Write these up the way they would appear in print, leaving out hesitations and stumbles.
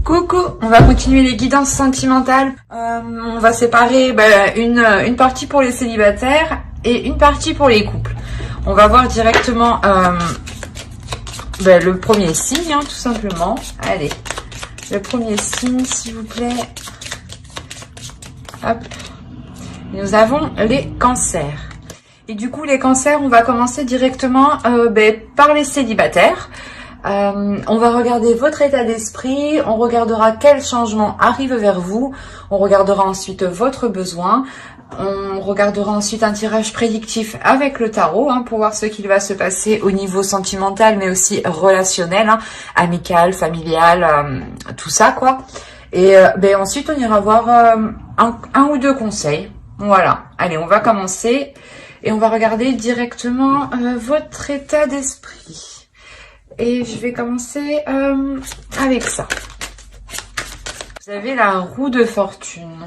Coucou, on va continuer les guidances sentimentales. On va séparer une partie pour les célibataires et une partie pour les couples. On va voir directement le premier signe, tout simplement. Allez, le premier signe, s'il vous plaît. Hop. Nous avons les cancers. Et du coup, les cancers, on va commencer directement par les célibataires. On va regarder votre état d'esprit, on regardera quel changement arrive vers vous, on regardera ensuite votre besoin, on regardera ensuite un tirage prédictif avec le tarot pour voir ce qu'il va se passer au niveau sentimental mais aussi relationnel, amical, familial, tout ça quoi. Et ensuite on ira voir un ou deux conseils. Voilà, allez on va commencer et on va regarder directement votre état d'esprit. Et je vais commencer avec ça. Vous avez la roue de fortune.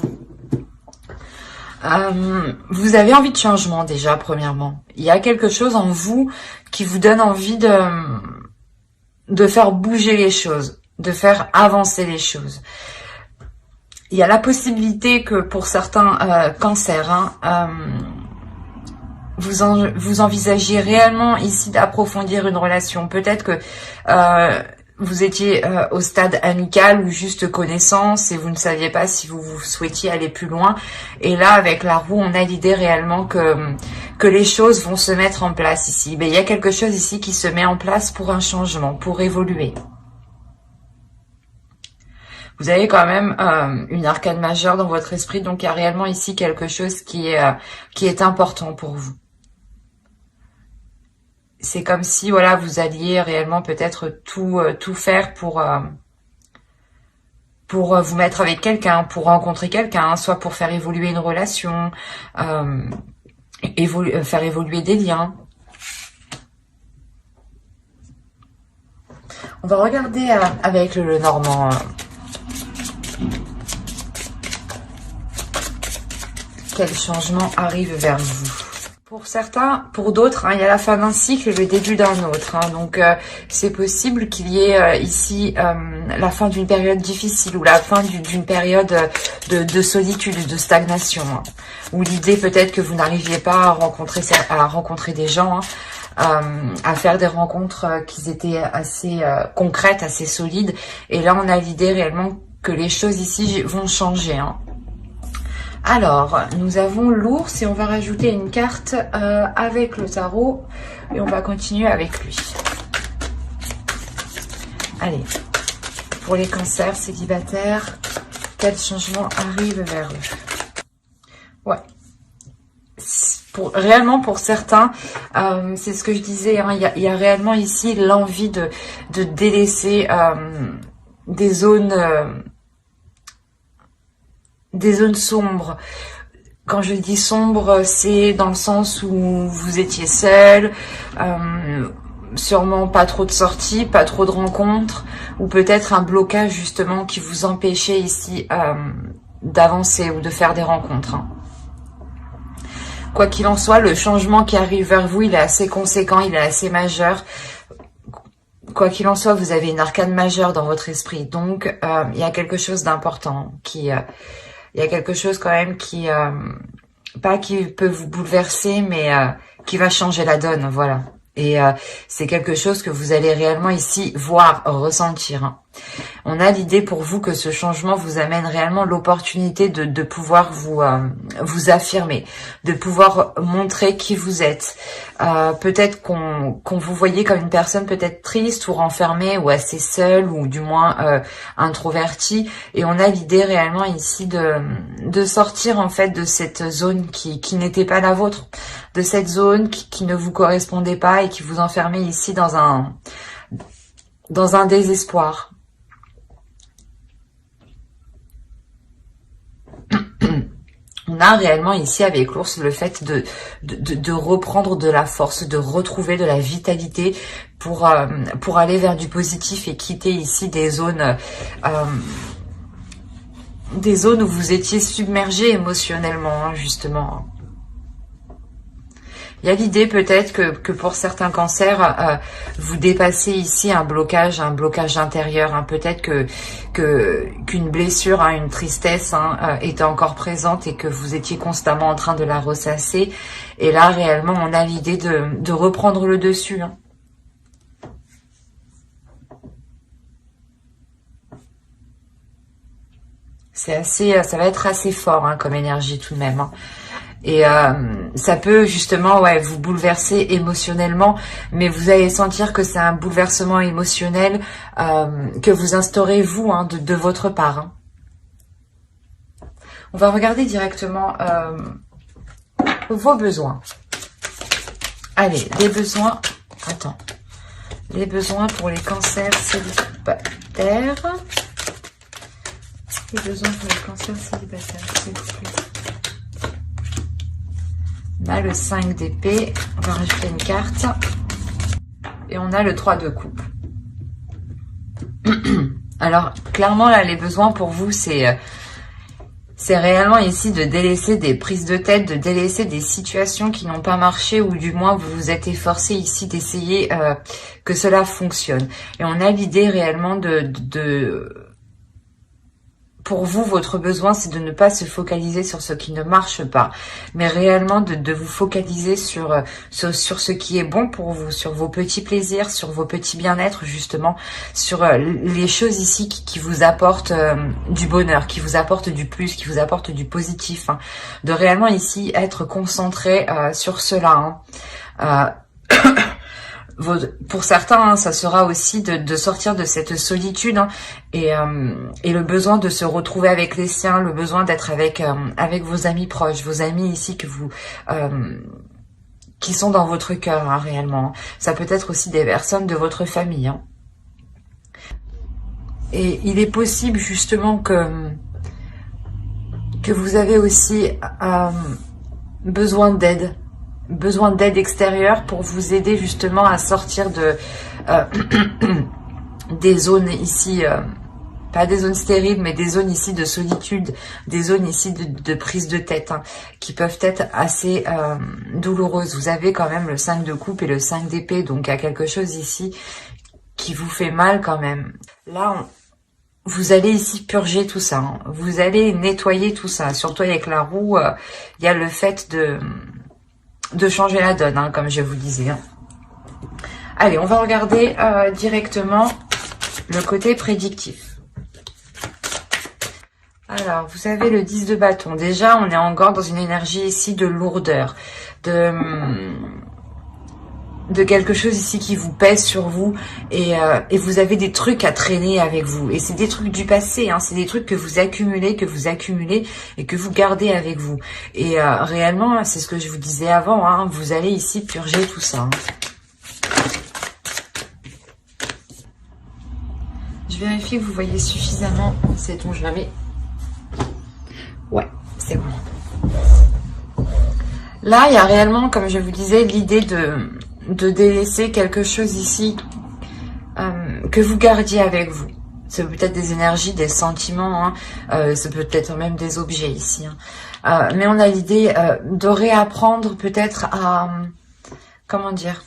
Vous avez envie de changement déjà, premièrement. Il y a quelque chose en vous qui vous donne envie de faire bouger les choses, de faire avancer les choses. Il y a la possibilité que pour certains cancers, vous envisagez réellement ici d'approfondir une relation. Peut-être que vous étiez au stade amical ou juste connaissance et vous ne saviez pas si vous souhaitiez aller plus loin. Et là, avec la roue, on a l'idée réellement que les choses vont se mettre en place ici. Mais il y a quelque chose ici qui se met en place pour un changement, pour évoluer. Vous avez quand même une arcane majeure dans votre esprit, donc il y a réellement ici quelque chose qui est important pour vous. C'est comme si voilà vous alliez réellement peut-être tout faire pour vous mettre avec quelqu'un, pour rencontrer quelqu'un, soit pour faire évoluer une relation, faire évoluer des liens. On va regarder avec le Normand. Quel changement arrive vers vous? Pour certains, pour d'autres, il y a la fin d'un cycle et le début d'un autre. Donc, c'est possible qu'il y ait ici la fin d'une période difficile ou la fin d'une période de solitude, de stagnation. Où l'idée peut-être que vous n'arriviez pas à rencontrer des gens, à faire des rencontres qui étaient assez concrètes, assez solides. Et là, on a l'idée réellement que les choses ici vont changer. Alors, nous avons l'ours et on va rajouter une carte avec le tarot et on va continuer avec lui. Allez, pour les cancers célibataires, quel changement arrive vers eux? Ouais. Réellement pour certains, c'est ce que je disais, il y a réellement ici l'envie de délaisser des zones sombres. Quand je dis sombre, c'est dans le sens où vous étiez seul, sûrement pas trop de sorties, pas trop de rencontres, ou peut-être un blocage justement qui vous empêchait ici d'avancer ou de faire des rencontres. Quoi qu'il en soit, le changement qui arrive vers vous, il est assez conséquent, il est assez majeur. Quoi qu'il en soit, vous avez une arcane majeure dans votre esprit, donc il y a quelque chose d'important il y a quelque chose quand même pas qui peut vous bouleverser, mais qui va changer la donne, voilà. Et c'est quelque chose que vous allez réellement ici voir, ressentir. On a l'idée pour vous que ce changement vous amène réellement l'opportunité de pouvoir vous affirmer, de pouvoir montrer qui vous êtes. Peut-être qu'on vous voyait comme une personne peut-être triste ou renfermée ou assez seule ou du moins introvertie. Et on a l'idée réellement ici de sortir en fait de cette zone qui n'était pas la vôtre, de cette zone qui ne vous correspondait pas et qui vous enfermait ici dans un désespoir. On a réellement ici avec l'ours le fait de reprendre de la force, de retrouver de la vitalité pour aller vers du positif et quitter ici des zones où vous étiez submergé émotionnellement, justement. Il y a l'idée peut-être que pour certains cancers, vous dépassez ici un blocage intérieur. Peut-être qu'une blessure, hein, une tristesse hein, était encore présente et que vous étiez constamment en train de la ressasser. Et là, réellement, on a l'idée de reprendre le dessus. Hein. C'est assez, ça va être assez fort hein, comme énergie tout de même. Hein. Et ça peut justement ouais, vous bouleverser émotionnellement, mais vous allez sentir que c'est un bouleversement émotionnel que vous instaurez vous hein, de votre part. Hein. On va regarder directement vos besoins. Allez, les besoins. Attends. Les besoins pour les cancers célibataires. Les besoins pour les cancers célibataires, s'il vous plaît. On a le 5 d'épée, on va rajouter une carte. Et on a le 3 de coupe. Alors, clairement, là, les besoins pour vous, c'est réellement ici de délaisser des prises de tête, de délaisser des situations qui n'ont pas marché, ou du moins, vous vous êtes efforcé ici d'essayer que cela fonctionne. Et on a l'idée réellement pour vous, votre besoin, c'est de ne pas se focaliser sur ce qui ne marche pas, mais réellement de vous focaliser sur ce qui est bon pour vous, sur vos petits plaisirs, sur vos petits bien-être, justement, sur les choses ici qui vous apportent du bonheur, qui vous apportent du plus, qui vous apportent du positif. Hein. De réellement ici être concentré sur cela. Hein. Pour certains, hein, ça sera aussi de sortir de cette solitude hein, et le besoin de se retrouver avec les siens, le besoin d'être avec vos amis proches, vos amis ici que vous qui sont dans votre cœur hein, réellement. Ça peut être aussi des personnes de votre famille. Hein. Et il est possible justement que vous avez aussi besoin d'aide extérieure pour vous aider justement à sortir de des zones ici, pas des zones stériles, mais des zones ici de solitude, des zones ici de prise de tête, hein, qui peuvent être assez douloureuses. Vous avez quand même le 5 de coupe et le 5 d'épée, donc il y a quelque chose ici qui vous fait mal quand même. Là, vous allez ici purger tout ça, hein. Vous allez nettoyer tout ça, surtout avec la roue, il y a le fait de changer la donne, hein, comme je vous disais. Hein. Allez, on va regarder directement le côté prédictif. Alors, vous avez le 10 de bâton. Déjà, on est encore dans une énergie ici de lourdeur, de quelque chose ici qui vous pèse sur vous et vous avez des trucs à traîner avec vous. Et c'est des trucs du passé, hein, c'est des trucs que vous accumulez et que vous gardez avec vous. Et réellement, c'est ce que je vous disais avant, hein, vous allez ici purger tout ça. Hein. Je vérifie que vous voyez suffisamment, sait-on jamais. Ouais, c'est bon. Là, il y a réellement, comme je vous disais, l'idée de délaisser quelque chose ici que vous gardiez avec vous. C'est peut-être des énergies, des sentiments, hein, c'est peut-être même des objets ici. Hein. Mais on a l'idée de réapprendre peut-être à... comment dire,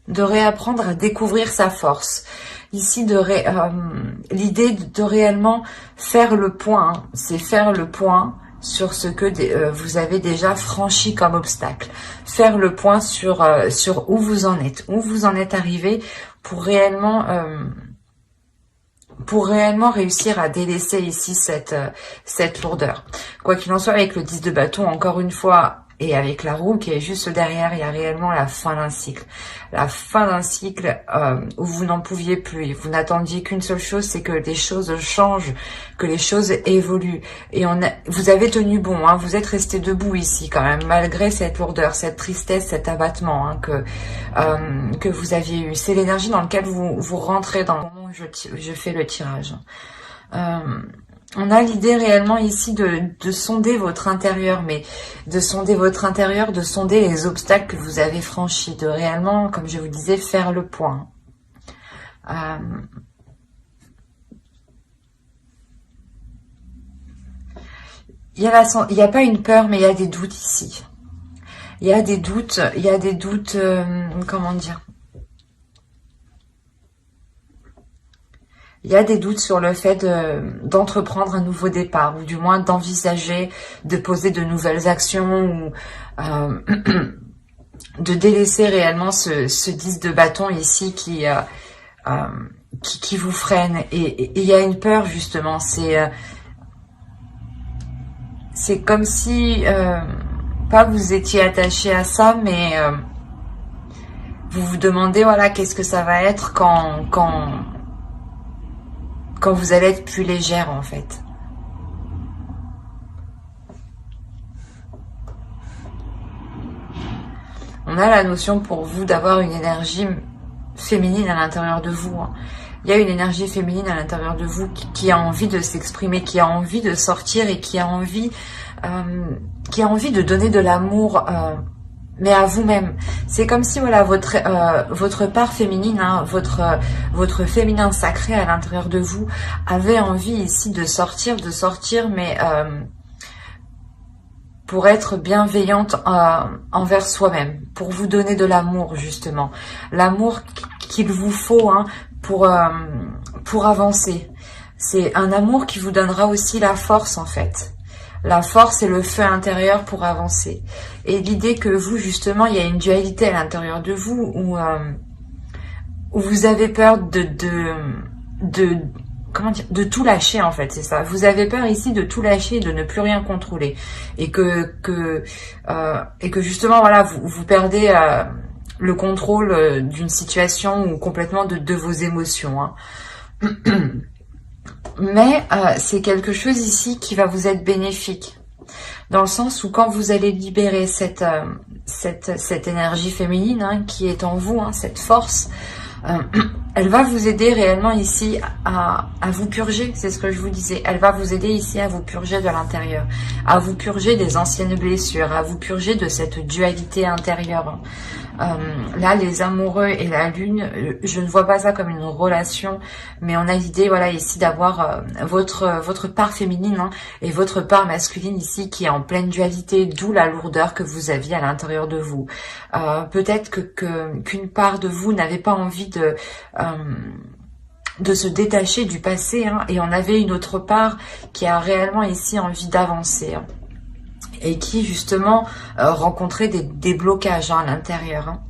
de réapprendre à découvrir sa force. Ici, l'idée de réellement faire le point, hein, c'est faire le point sur ce que vous avez déjà franchi comme obstacle. Faire le point sur où vous en êtes arrivé pour réellement réussir à délaisser ici cette lourdeur. Quoi qu'il en soit, avec le 10 de bâton, encore une fois, et avec la roue qui est juste derrière, il y a réellement la fin d'un cycle. La fin d'un cycle où vous n'en pouviez plus. Vous n'attendiez qu'une seule chose, c'est que les choses changent, que les choses évoluent. Et vous avez tenu bon, hein, vous êtes resté debout ici quand même, malgré cette lourdeur, cette tristesse, cet abattement hein, que vous aviez eu. C'est l'énergie dans laquelle vous rentrez dans le moment où je fais le tirage. On a l'idée réellement ici de sonder votre intérieur, mais de sonder votre intérieur, de sonder les obstacles que vous avez franchis, de réellement, comme je vous disais, faire le point. Il y a pas une peur, mais il y a des doutes ici. Il y a des doutes, comment dire ? Il y a des doutes sur le fait d'entreprendre un nouveau départ, ou du moins d'envisager de poser de nouvelles actions, ou de délaisser réellement ce 10 de bâton ici qui vous freine. Et il y a une peur justement, c'est comme si, pas vous étiez attaché à ça, mais vous vous demandez, voilà, qu'est-ce que ça va être quand vous allez être plus légère en fait. On a la notion pour vous d'avoir une énergie féminine à l'intérieur de vous. Il y a une énergie féminine à l'intérieur de vous qui a envie de s'exprimer, qui a envie de sortir et qui a envie de donner de l'amour, mais à vous-même. C'est comme si voilà votre part féminine, hein, votre féminin sacré à l'intérieur de vous avait envie ici de sortir, mais pour être bienveillante envers soi-même, pour vous donner de l'amour justement, l'amour qu'il vous faut, hein, pour avancer. C'est un amour qui vous donnera aussi la force en fait. La force et le feu intérieur pour avancer. Et l'idée que vous, justement, il y a une dualité à l'intérieur de vous où vous avez peur comment dire, de tout lâcher en fait, c'est ça. Vous avez peur ici de tout lâcher, de ne plus rien contrôler. Et que justement, voilà, vous perdez le contrôle d'une situation ou complètement de vos émotions. Hein. Mais c'est quelque chose ici qui va vous être bénéfique. Dans le sens où quand vous allez libérer cette énergie féminine, hein, qui est en vous, hein, cette force, elle va vous aider réellement ici à vous purger, c'est ce que je vous disais. Elle va vous aider ici à vous purger de l'intérieur, à vous purger des anciennes blessures, à vous purger de cette dualité intérieure. Là, les amoureux et la lune, je ne vois pas ça comme une relation, mais on a l'idée, voilà, ici d'avoir votre part féminine, hein, et votre part masculine ici qui est en pleine dualité, d'où la lourdeur que vous aviez à l'intérieur de vous. Peut-être qu'une part de vous n'avait pas envie de se détacher du passé, hein, et on avait une autre part qui a réellement ici envie d'avancer, hein, et qui justement rencontrait des blocages, hein, à l'intérieur. Hein.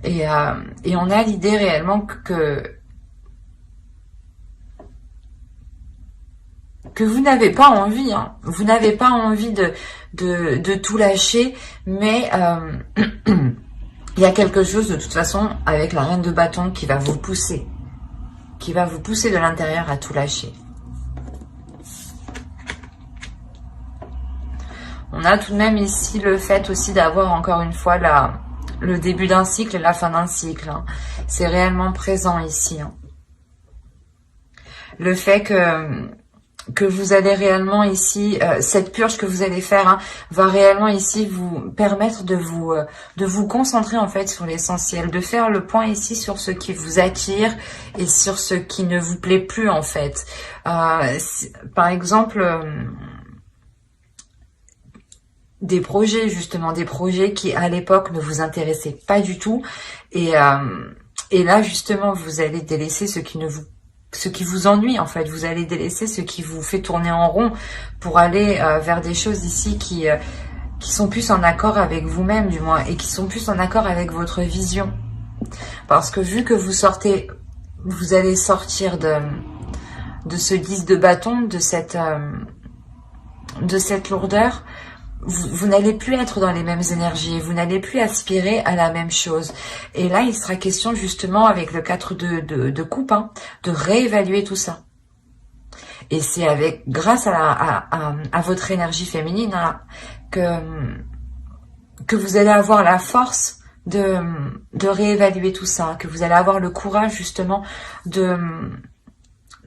Et on a l'idée réellement que vous n'avez pas envie, hein, vous n'avez pas envie de tout lâcher, mais il y a quelque chose de toute façon avec la reine de bâton qui va vous pousser de l'intérieur à tout lâcher. On a tout de même ici le fait aussi d'avoir encore une fois le début d'un cycle et la fin d'un cycle. Hein. C'est réellement présent ici. Hein. Le fait que vous allez réellement ici, cette purge que vous allez faire, hein, va réellement ici vous permettre de vous concentrer en fait sur l'essentiel, de faire le point ici sur ce qui vous attire et sur ce qui ne vous plaît plus en fait. Par exemple, des projets justement, des projets qui à l'époque ne vous intéressaient pas du tout, et là justement vous allez délaisser ce qui vous ennuie en fait, vous allez délaisser ce qui vous fait tourner en rond pour aller vers des choses ici qui sont plus en accord avec vous-même du moins, et qui sont plus en accord avec votre vision. Parce que vu que vous allez sortir de ce 10 de bâton, de cette lourdeur, vous n'allez plus être dans les mêmes énergies, vous n'allez plus aspirer à la même chose. Et là, il sera question justement avec le 4 de coupe, hein, de réévaluer tout ça. Et c'est grâce à votre énergie féminine, hein, que vous allez avoir la force de réévaluer tout ça, que vous allez avoir le courage justement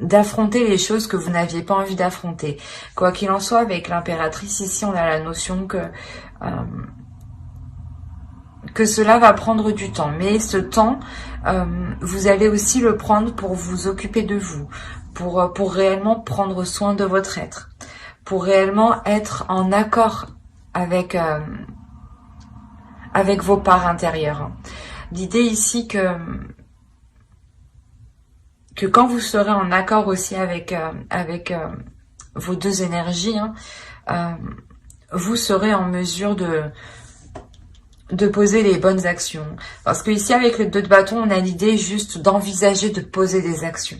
d'affronter les choses que vous n'aviez pas envie d'affronter. Quoi qu'il en soit, avec l'impératrice, ici, on a la notion que cela va prendre du temps. Mais ce temps, vous allez aussi le prendre pour vous occuper de vous, pour réellement prendre soin de votre être, pour réellement être en accord avec vos parts intérieures. L'idée ici que quand vous serez en accord aussi avec vos deux énergies, hein, vous serez en mesure de poser les bonnes actions. Parce que ici, avec le 2 de bâton, on a l'idée juste d'envisager de poser des actions.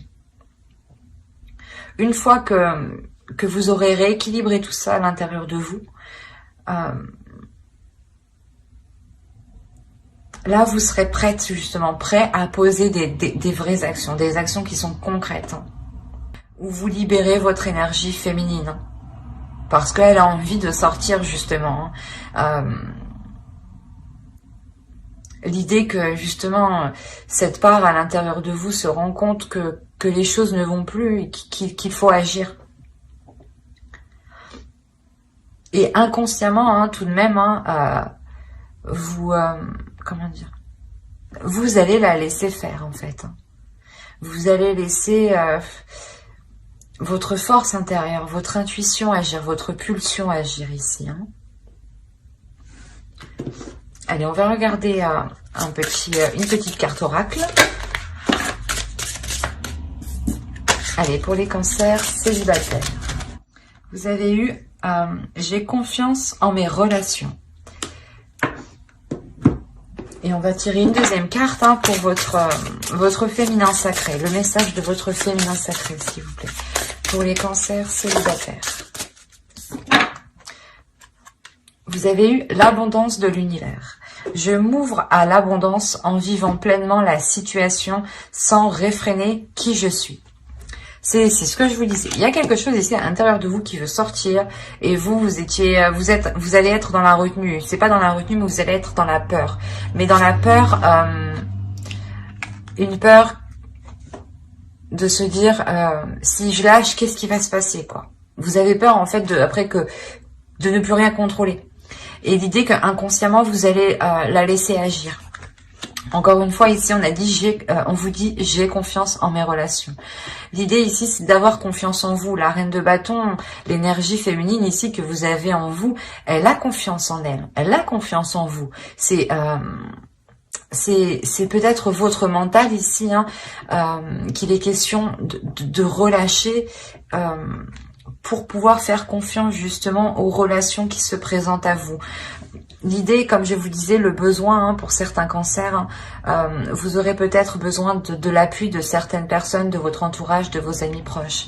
Une fois que vous aurez rééquilibré tout ça à l'intérieur de vous, là, vous serez prête, justement, prêt à poser des vraies actions, des actions qui sont concrètes, hein, où vous libérez votre énergie féminine, hein, parce qu'elle a envie de sortir, justement. Hein. L'idée que, justement, cette part à l'intérieur de vous se rend compte que les choses ne vont plus et qu'il faut agir. Et inconsciemment, hein, tout de même, hein, comment dire, vous allez la laisser faire, en fait. Hein. Vous allez laisser votre force intérieure, votre intuition agir, votre pulsion agir ici. Hein. Allez, on va regarder une petite carte oracle. Allez, pour les cancers célibataires. Vous avez eu « J'ai confiance en mes relations ». Et on va tirer une deuxième carte hein, pour votre féminin sacré. Le message de votre féminin sacré, s'il vous plaît. Pour les cancers célibataires. Vous avez eu l'abondance de l'univers. Je m'ouvre à l'abondance en vivant pleinement la situation sans réfréner qui je suis. C'est ce que je vous disais. Il y a quelque chose ici à l'intérieur de vous qui veut sortir et vous allez être dans la retenue. C'est pas dans la retenue, mais vous allez être dans la peur. Mais dans la peur, une peur de se dire si je lâche, qu'est-ce qui va se passer, quoi. Vous avez peur en fait de ne plus rien contrôler. Et l'idée qu'inconsciemment, vous allez la laisser agir. Encore une fois, ici, on vous dit, j'ai confiance en mes relations. L'idée ici, c'est d'avoir confiance en vous. La reine de bâton, l'énergie féminine ici que vous avez en vous, elle a confiance en elle. Elle a confiance en vous. C'est peut-être votre mental ici, hein, qu'il est question de relâcher pour pouvoir faire confiance justement aux relations qui se présentent à vous. L'idée, comme je vous disais, le besoin hein, pour certains cancers, vous aurez peut-être besoin de l'appui de certaines personnes, de votre entourage, de vos amis proches.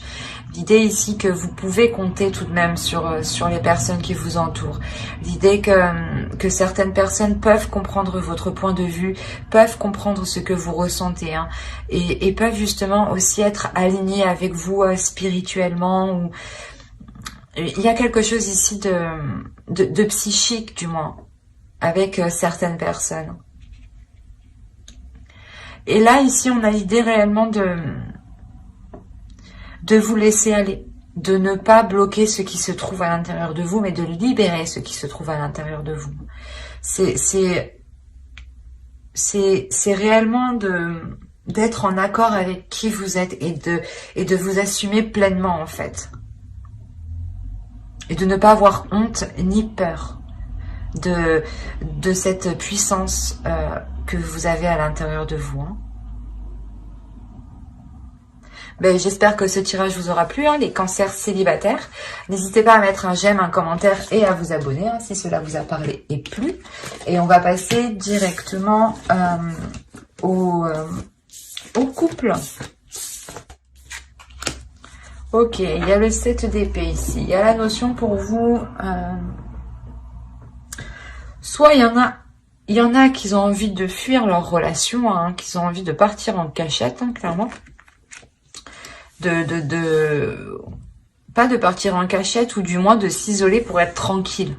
L'idée ici que vous pouvez compter tout de même sur les personnes qui vous entourent. L'idée que certaines personnes peuvent comprendre votre point de vue, peuvent comprendre ce que vous ressentez, hein, et peuvent justement aussi être alignées avec vous spirituellement. Ou il y a quelque chose ici de psychique, du moins, avec certaines personnes. Et là, ici, on a l'idée réellement de vous laisser aller, de ne pas bloquer ce qui se trouve à l'intérieur de vous, mais de libérer ce qui se trouve à l'intérieur de vous. C'est réellement d'être en accord avec qui vous êtes et de vous assumer pleinement, en fait. Et de ne pas avoir honte ni peur de cette puissance que vous avez à l'intérieur de vous. Hein. Ben, j'espère que ce tirage vous aura plu, hein, les cancers célibataires. N'hésitez pas à mettre un j'aime, un commentaire et à vous abonner hein, si cela vous a parlé et plu. Et on va passer directement au couple. Ok, il y a le 7 d'épée ici. Il y a la notion pour vous... soit il y en a qui ont envie de fuir leur relation, hein, qui ont envie de partir en cachette, hein, clairement. Pas de partir en cachette, ou du moins de s'isoler pour être tranquille.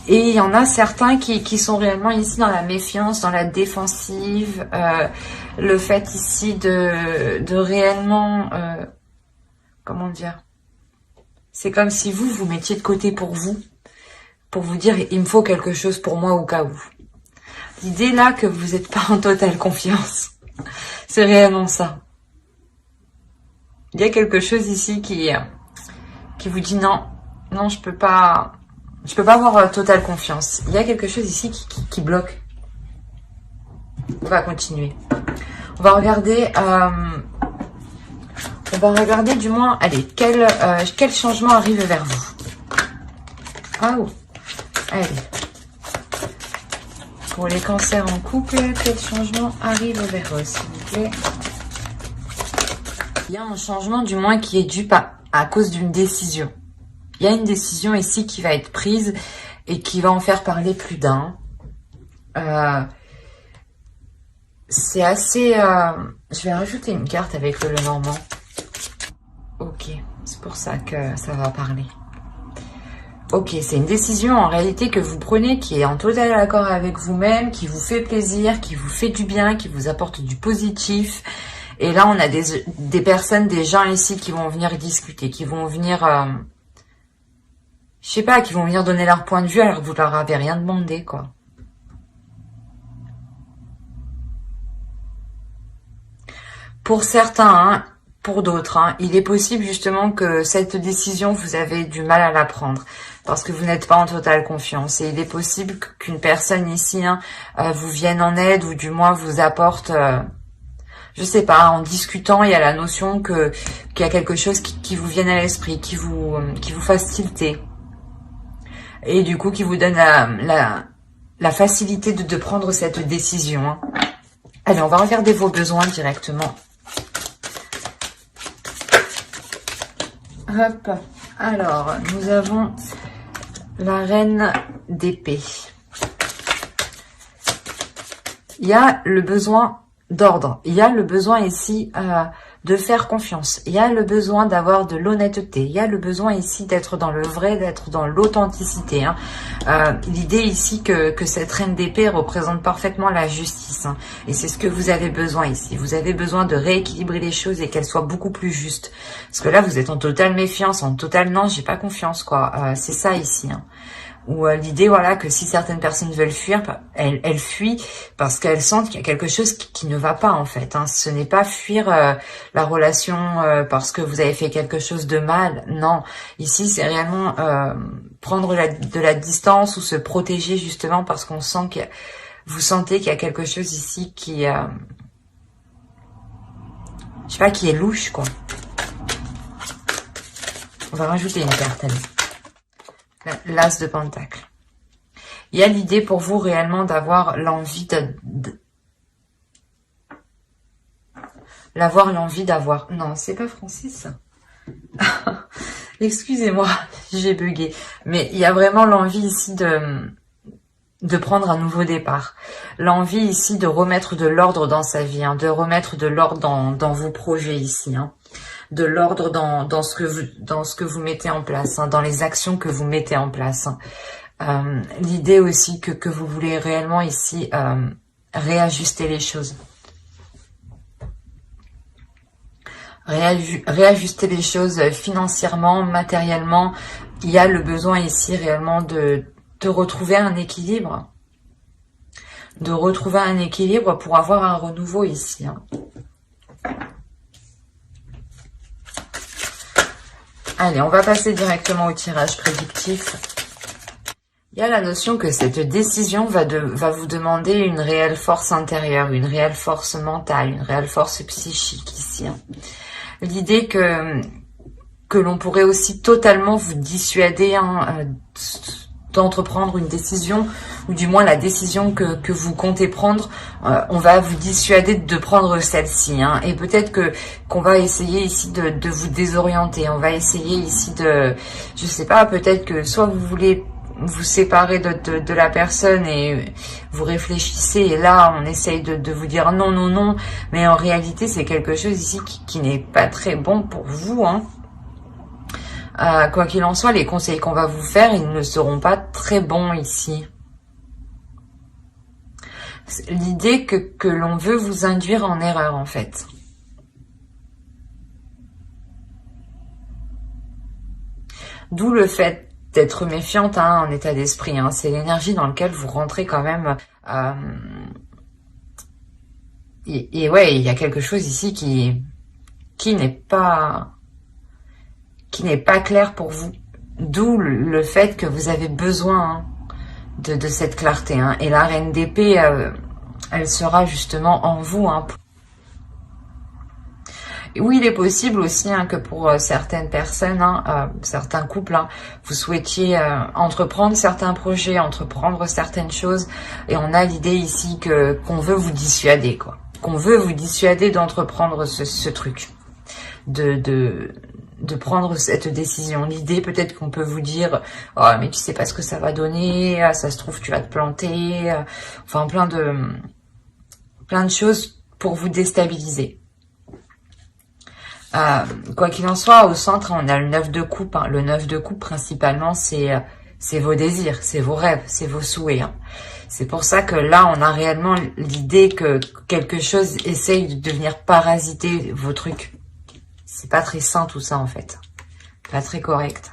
Et il y en a certains qui sont réellement ici dans la méfiance, dans la défensive, le fait ici de réellement, comment dire, c'est comme si vous mettiez de côté pour vous dire il me faut quelque chose pour moi au cas où. L'idée là que vous n'êtes pas en totale confiance, c'est réellement ça. Il y a quelque chose ici qui vous dit non, je peux pas avoir totale confiance. Il y a quelque chose ici qui bloque. On va continuer. On va regarder... on va regarder du moins... Allez, quel changement arrive vers vous? Ah, oh. Allez. Pour les cancers en couple, quel changement arrive vers eux, s'il vous plaît? Il y a un changement du moins qui est dû à cause d'une décision. Il y a une décision ici qui va être prise et qui va en faire parler plus d'un. C'est assez... je vais rajouter une carte avec le Lenormand. Ok, c'est pour ça que ça va parler. Ok, c'est une décision en réalité que vous prenez qui est en total accord avec vous-même, qui vous fait plaisir, qui vous fait du bien, qui vous apporte du positif. Et là, on a des personnes, des gens ici qui vont venir discuter, qui vont venir... je sais pas, qui vont venir donner leur point de vue alors que vous leur avez rien demandé, quoi. Pour certains, hein, pour d'autres, hein, il est possible justement que cette décision, vous avez du mal à la prendre parce que vous n'êtes pas en totale confiance. Et il est possible qu'une personne ici hein, vous vienne en aide ou du moins vous apporte, je sais pas, en discutant, il y a la notion qu'il y a quelque chose qui vous vienne à l'esprit, qui vous fasse tilter. Et du coup, qui vous donne la facilité de prendre cette décision. Hein. Allez, on va regarder vos besoins directement. Hop. Alors, nous avons la reine d'épée. Il y a le besoin d'ordre. Il y a le besoin ici de faire confiance. Il y a le besoin d'avoir de l'honnêteté. Il y a le besoin ici d'être dans le vrai, d'être dans l'authenticité. Hein. L'idée ici que cette reine d'épée représente parfaitement la justice. Hein. Et c'est ce que vous avez besoin ici. Vous avez besoin de rééquilibrer les choses et qu'elles soient beaucoup plus justes. Parce que là, vous êtes en totale méfiance, en total non, j'ai pas confiance, quoi. C'est ça ici. Hein. Ou l'idée, voilà, que si certaines personnes veulent fuir, elles fuient parce qu'elles sentent qu'il y a quelque chose qui ne va pas, en fait. Hein. Ce n'est pas fuir la relation parce que vous avez fait quelque chose de mal. Non, ici, c'est réellement prendre de la distance ou se protéger, justement, parce qu'on sent que vous sentez qu'il y a quelque chose ici qui... je sais pas, qui est louche, quoi. On va rajouter une carte, allez. L'As de Pentacle. Il y a l'idée pour vous réellement d'avoir l'envie d'avoir... Non, c'est pas Francis. Excusez-moi, j'ai bugué. Mais il y a vraiment l'envie ici de prendre un nouveau départ. L'envie ici de remettre de l'ordre dans sa vie, hein, de remettre de l'ordre dans vos projets ici. Hein. De l'ordre dans ce que vous mettez en place, hein, dans les actions que vous mettez en place. Hein. L'idée aussi que vous voulez réellement ici réajuster les choses. Réajuster les choses financièrement, matériellement. Il y a le besoin ici réellement de retrouver un équilibre. De retrouver un équilibre pour avoir un renouveau ici. Hein. Allez, on va passer directement au tirage prédictif. Il y a la notion que cette décision va vous demander une réelle force intérieure, une réelle force mentale, une réelle force psychique ici. Hein. L'idée que l'on pourrait aussi totalement vous dissuader hein, d'entreprendre une décision, ou du moins la décision que vous comptez prendre, on va vous dissuader de prendre celle-ci. Hein, et peut-être qu'on va essayer ici de vous désorienter. On va essayer ici je sais pas, peut-être que soit vous voulez vous séparer de la personne et vous réfléchissez et là on essaye de vous dire non, non, non. Mais en réalité c'est quelque chose ici qui n'est pas très bon pour vous. Hein. Quoi qu'il en soit, les conseils qu'on va vous faire, ils ne seront pas très bons ici. L'idée que l'on veut vous induire en erreur, en fait. D'où le fait d'être méfiante hein, en état d'esprit. Hein. C'est l'énergie dans laquelle vous rentrez quand même. Et ouais, il y a quelque chose ici qui n'est pas clair pour vous. D'où le fait que vous avez besoin hein, de cette clarté. Hein. Et la reine d'épée, elle sera justement en vous. Hein. Oui, il est possible aussi que pour certaines personnes, certains couples, vous souhaitiez entreprendre certains projets, entreprendre certaines choses, et on a l'idée ici que qu'on veut vous dissuader, quoi. Qu'on veut vous dissuader d'entreprendre ce truc, de prendre cette décision. L'idée, peut-être qu'on peut vous dire, oh, mais tu sais pas ce que ça va donner, ça se trouve tu vas te planter, enfin plein de choses pour vous déstabiliser. Quoi qu'il en soit, au centre, on a le 9 de coupe. Le 9 de coupe, principalement, c'est vos désirs, c'est vos rêves, c'est vos souhaits. C'est pour ça que là, on a réellement l'idée que quelque chose essaye de venir parasiter vos trucs. C'est pas très sain tout ça, en fait. Pas très correct.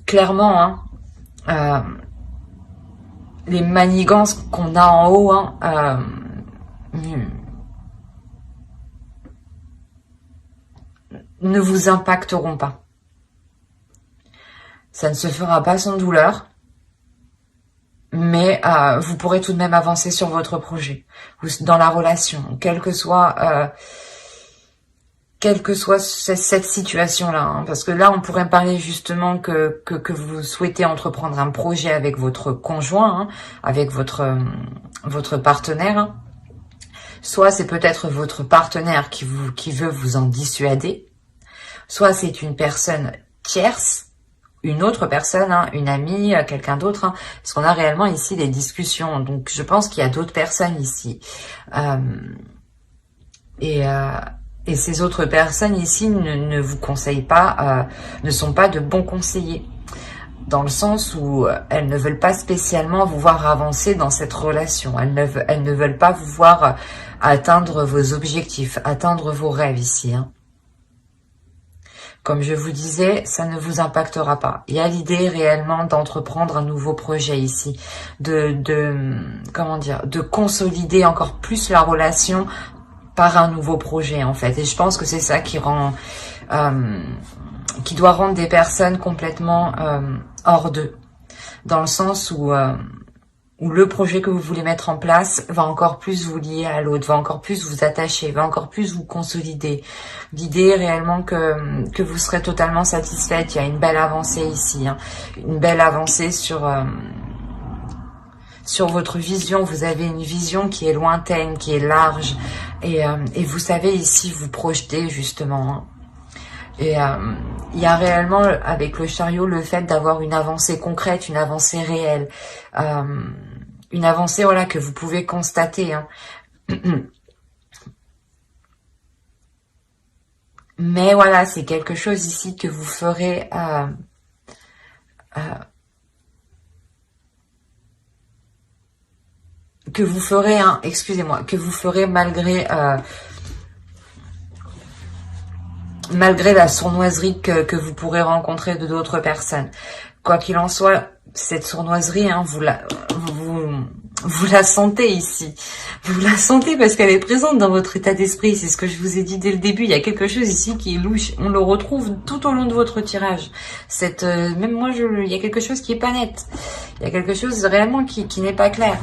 Clairement, les manigances qu'on a en haut, ne vous impacteront pas. Ça ne se fera pas sans douleur, mais vous pourrez tout de même avancer sur votre projet, dans la relation, quelle que soit cette situation-là. Parce que là, on pourrait parler justement que vous souhaitez entreprendre un projet avec votre conjoint, avec votre partenaire. Soit c'est peut-être votre partenaire qui veut vous en dissuader, soit c'est une personne tierce, une autre personne, une amie, quelqu'un d'autre, parce qu'on a réellement ici des discussions. Donc je pense qu'il y a d'autres personnes ici. Et ces autres personnes ici ne vous conseillent pas, ne sont pas de bons conseillers. Dans le sens où elles ne veulent pas spécialement vous voir avancer dans cette relation. Elles ne veulent pas vous voir atteindre vos objectifs, atteindre vos rêves ici. Comme je vous disais, ça ne vous impactera pas. Il y a l'idée réellement d'entreprendre un nouveau projet ici, comment dire, de consolider encore plus la relation par un nouveau projet en fait. Et je pense que c'est ça qui rend, qui doit rendre des personnes complètement hors d'eux, dans le sens où le projet que vous voulez mettre en place va encore plus vous lier à l'autre, va encore plus vous attacher, va encore plus vous consolider. L'idée est réellement que vous serez totalement satisfaite. Il y a une belle avancée ici, une belle avancée sur votre vision. Vous avez une vision qui est lointaine, qui est large, et vous savez ici vous projeter justement. Et il y a réellement avec le chariot le fait d'avoir une avancée concrète, une avancée réelle, une avancée voilà que vous pouvez constater. Mais voilà, c'est quelque chose ici que vous ferez excusez-moi, que vous ferez malgré la sournoiserie que vous pourrez rencontrer de d'autres personnes. Quoi qu'il en soit, cette sournoiserie, vous la sentez ici. Vous la sentez parce qu'elle est présente dans votre état d'esprit. C'est ce que je vous ai dit dès le début. Il y a quelque chose ici qui est louche. On le retrouve tout au long de votre tirage. Même moi, il y a quelque chose qui est pas net. Il y a quelque chose réellement qui n'est pas clair.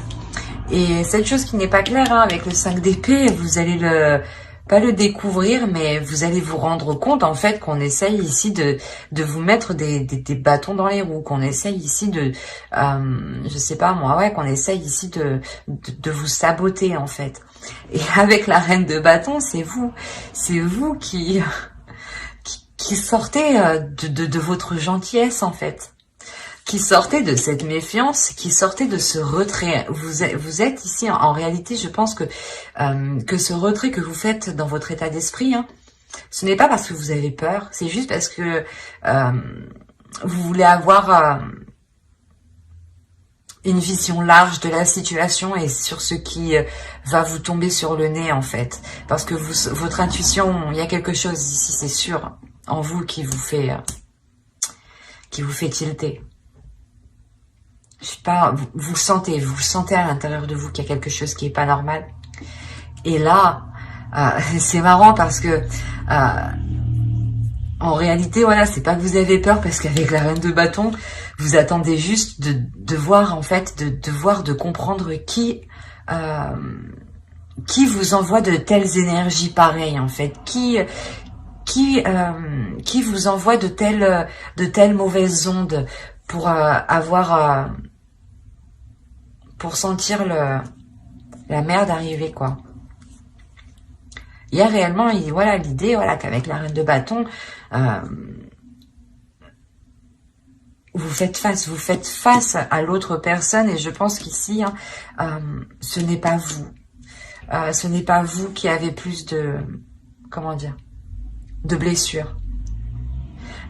Et cette chose qui n'est pas claire, avec le 5 d'épée, vous allez pas le découvrir, mais vous allez vous rendre compte en fait qu'on essaye ici de vous mettre des bâtons dans les roues, qu'on essaye ici je sais pas moi, qu'on essaye ici de vous saboter en fait. Et avec la reine de bâton, c'est vous qui sortez de votre gentillesse en fait, qui sortez de cette méfiance, qui sortez de ce retrait. Vous êtes ici, en réalité, je pense que ce retrait que vous faites dans votre état d'esprit, ce n'est pas parce que vous avez peur, c'est juste parce que vous voulez avoir une vision large de la situation et sur ce qui va vous tomber sur le nez, en fait. Parce que votre intuition, il y a quelque chose ici, c'est sûr, en vous qui vous fait tilter. Je sais pas, vous le sentez à l'intérieur de vous qu'il y a quelque chose qui est pas normal. Et là, c'est marrant parce que en réalité, voilà, c'est pas que vous avez peur parce qu'avec la reine de bâton, vous attendez juste de voir en fait, de voir, de comprendre qui qui vous envoie de telles énergies pareilles en fait, qui vous envoie de telles mauvaises ondes pour pour sentir la merde arriver quoi. Il y a réellement voilà l'idée voilà qu'avec la reine de bâton vous faites face à l'autre personne et je pense qu'ici ce n'est pas vous. Ce n'est pas vous qui avez plus de, comment dire, de blessures.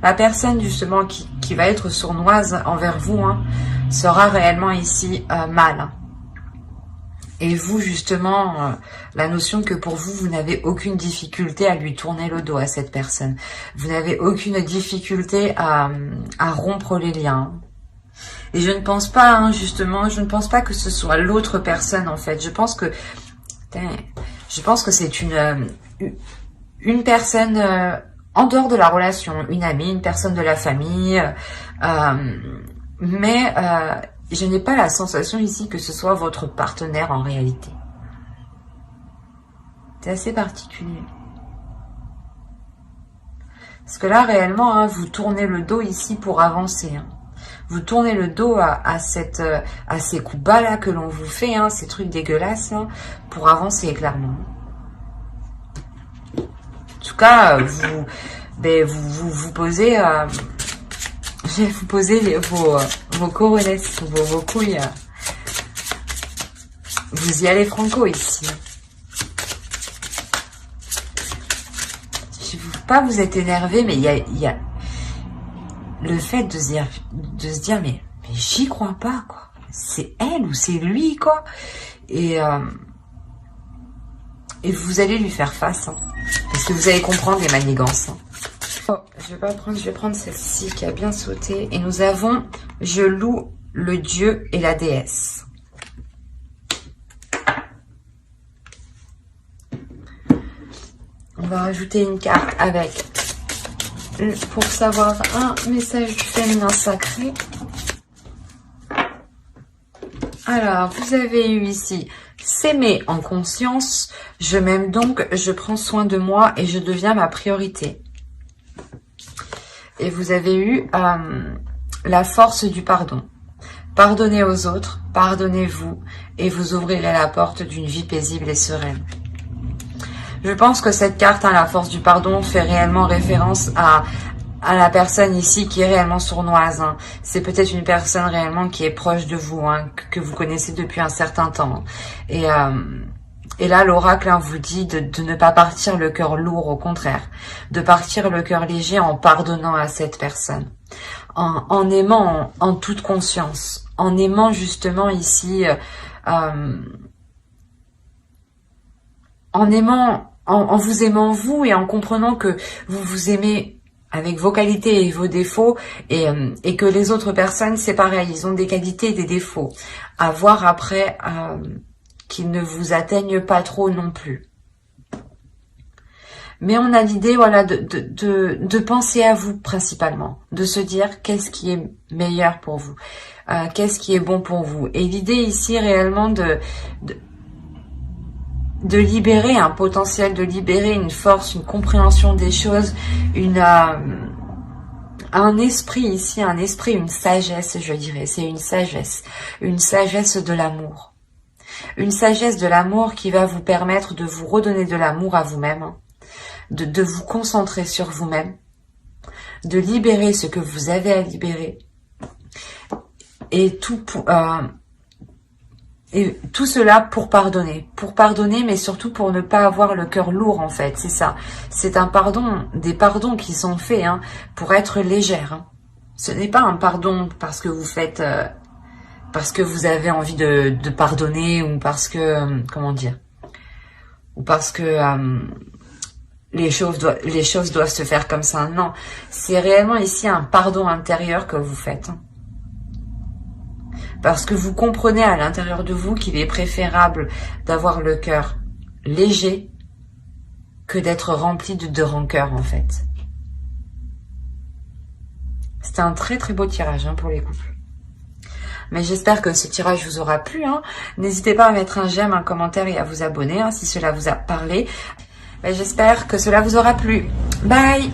La personne justement qui va être sournoise envers vous sera réellement ici mal. Et vous justement, la notion que pour vous, vous n'avez aucune difficulté à lui tourner le dos à cette personne. Vous n'avez aucune difficulté à rompre les liens. Et je ne pense pas, justement, je ne pense pas que ce soit l'autre personne en fait. Je pense que c'est une personne en dehors de la relation, une amie, une personne de la famille, mais je n'ai pas la sensation ici que ce soit votre partenaire en réalité. C'est assez particulier. Parce que là, réellement, vous tournez le dos ici pour avancer. Vous tournez le dos à ces coups bas là que l'on vous fait, ces trucs dégueulasses, pour avancer clairement. En tout cas, vous posez, je vais vous poser vos coronesses, vos couilles. Vous y allez franco ici. Je ne veux pas vous être énervé, mais il y a le fait de se dire mais j'y crois pas quoi. C'est elle ou c'est lui quoi. Et vous allez lui faire face. Parce que vous allez comprendre les manigances. Oh, je vais prendre celle-ci qui a bien sauté. Et nous avons je loue le dieu et la déesse. On va rajouter une carte avec, pour savoir, un message du féminin sacré. Alors, vous avez eu ici, s'aimer en conscience, je m'aime donc, je prends soin de moi et je deviens ma priorité. Et vous avez eu la force du pardon. Pardonnez aux autres, pardonnez-vous et vous ouvrirez la porte d'une vie paisible et sereine. Je pense que cette carte, la force du pardon, fait réellement référence à la personne ici qui est réellement sournoise. C'est peut-être une personne réellement qui est proche de vous, que vous connaissez depuis un certain temps. Et là, l'oracle vous dit de ne pas partir le cœur lourd, au contraire. De partir le cœur léger en pardonnant à cette personne. En aimant en toute conscience. En aimant justement ici... en vous aimant vous et en comprenant que vous vous aimez avec vos qualités et vos défauts et que les autres personnes, c'est pareil, ils ont des qualités et des défauts. À voir après qu'ils ne vous atteignent pas trop non plus. Mais on a l'idée voilà, de penser à vous principalement, de se dire qu'est-ce qui est meilleur pour vous, qu'est-ce qui est bon pour vous. Et l'idée ici réellement de libérer un potentiel, de libérer une force, une compréhension des choses, un esprit ici, une sagesse, je dirais, c'est une sagesse de l'amour. Une sagesse de l'amour qui va vous permettre de vous redonner de l'amour à vous-même, de vous concentrer sur vous-même, de libérer ce que vous avez à libérer, et tout cela pour pardonner, mais surtout pour ne pas avoir le cœur lourd en fait, c'est ça. C'est un pardon, des pardons qui sont faits pour être légère. Ce n'est pas un pardon parce que vous faites, parce que vous avez envie de pardonner ou parce que, comment dire, ou parce que les choses doivent se faire comme ça. Non, c'est réellement ici un pardon intérieur que vous faites. Parce que vous comprenez à l'intérieur de vous qu'il est préférable d'avoir le cœur léger que d'être rempli de rancœur en fait. C'est un très très beau tirage pour les couples. Mais j'espère que ce tirage vous aura plu. Hein. N'hésitez pas à mettre un j'aime, un commentaire et à vous abonner hein, si cela vous a parlé. J'espère que cela vous aura plu. Bye!